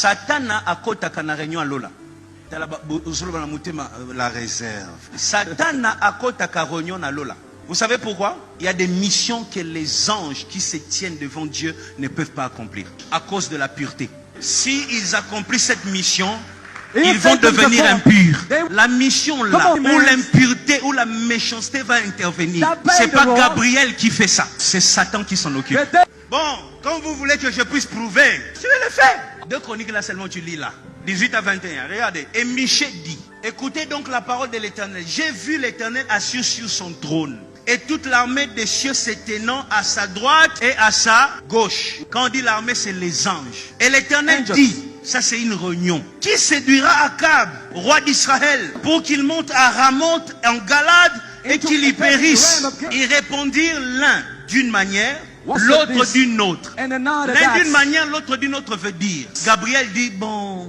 Satana akotaka na réunion alola. La réserve. Satana akotaka réunion alola. Vous savez pourquoi? Il y a des missions que les anges qui se tiennent devant Dieu ne peuvent pas accomplir à cause de la pureté. Si ils accomplissent cette mission, ils vont devenir impurs. La mission là, où l'impureté, où la méchanceté va intervenir, c'est pas Gabriel qui fait ça, c'est Satan qui s'en occupe. Bon, quand vous voulez que je puisse prouver, je vais le faire. 2 Chroniques là seulement tu lis là, 18 à 21, regardez. Et Michée dit, écoutez donc la parole de l'Éternel. J'ai vu l'Éternel assis sur son trône, et toute l'armée des cieux s'éteignant à sa droite et à sa gauche. Quand on dit l'armée, c'est les anges. Et l'Éternel dit, ça c'est une réunion, qui séduira Akab, roi d'Israël, pour qu'il monte à Ramoth en Galade et qu'il y périsse. Ils répondirent l'un d'une manière, l'autre d'une autre. L'un d'une manière, l'autre d'une autre veut dire. Gabriel dit, bon,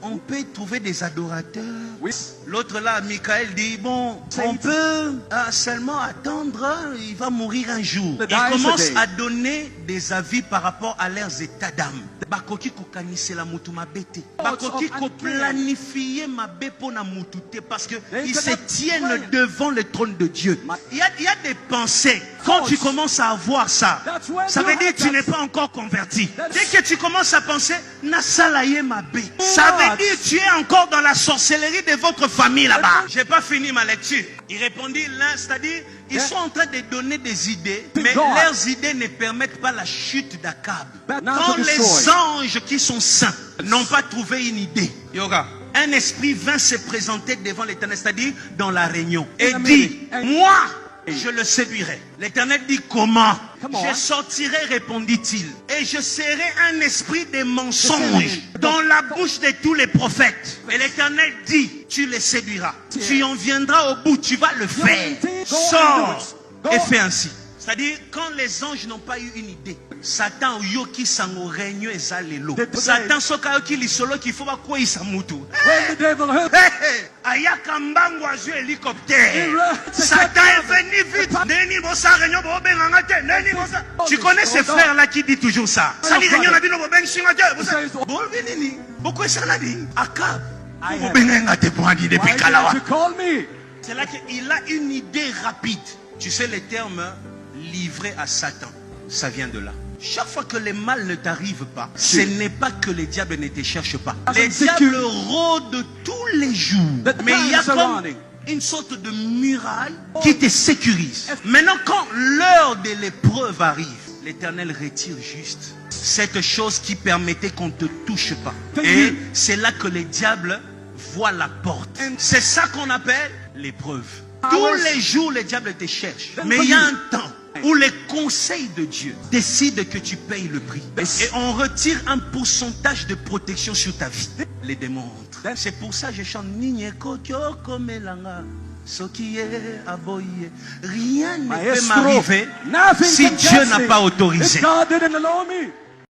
on peut trouver des adorateurs. L'autre là, Michael dit, bon, on peut seulement attendre, il va mourir un jour. Il commence à donner des avis par rapport à leurs états d'âme. Bakoki ko kanise la mutu mabete. Bakoki ko planifier mabe pona mutute parce que ils se tiennent devant le trône de Dieu. Il y a des pensées. Quand tu commences à avoir ça, ça veut dire que tu n'es pas encore converti. Dès que tu commences à penser, Nasalaye mabe, ça veut dire que tu es encore dans la sorcellerie de votre famille là-bas. J'ai pas fini ma lecture. Il répondit l'un, c'est-à-dire ils sont en train de donner des idées, mais leurs idées ne permettent pas la chute d'Akab. Quand les anges qui sont saints n'ont pas trouvé une idée, Yoga, un esprit vint se présenter devant l'Éternel, c'est-à-dire dans la réunion, et dit, moi, je le séduirai. L'Éternel dit, comment? Je sortirai, répondit-il, et je serai un esprit de mensonge dans la bouche de tous les prophètes. Et l'Éternel dit, tu les séduiras. Tu en viendras au bout, tu vas le faire. Sors et fais ainsi. C'est-à-dire, quand les anges n'ont pas eu une idée, Satan yoki sango réunion ezalelo. Satan soka yoki lisolo qui faut pas quoi il s'amutu. Ayaka mbango azu hélicoptère. Satan est venu vite. Neni bosa réunion bo benganga te. Neni bosa. Tu connais ces frères là qui dit toujours ça. Sali réunion na bino bo beng singa te. Bo binini. Pourquoi ça l'a dit? Akab. Bo benganga te pour dire depuis Kalawa. C'est là qu'il a une idée rapide. Tu sais les termes livré à Satan, ça vient de là. Chaque fois que le mal ne t'arrive pas, ce n'est pas que les diables ne te cherchent pas. Les diables rôdent tous les jours. Mais il y a comme une sorte de muraille qui te sécurise. Maintenant, quand l'heure de l'épreuve arrive, l'Éternel retire juste cette chose qui permettait qu'on ne te touche pas. Et c'est là que les diables voient la porte. C'est ça qu'on appelle l'épreuve. Tous les jours, les diables te cherchent. Mais il y a un temps où les conseils de Dieu décident que tu payes le prix. Et on retire un pourcentage de protection sur ta vie. Les démons entrent. C'est pour ça que je chante Nigne Kokyo Komelanga. Rien ne peut m'arriver si Dieu n'a pas autorisé.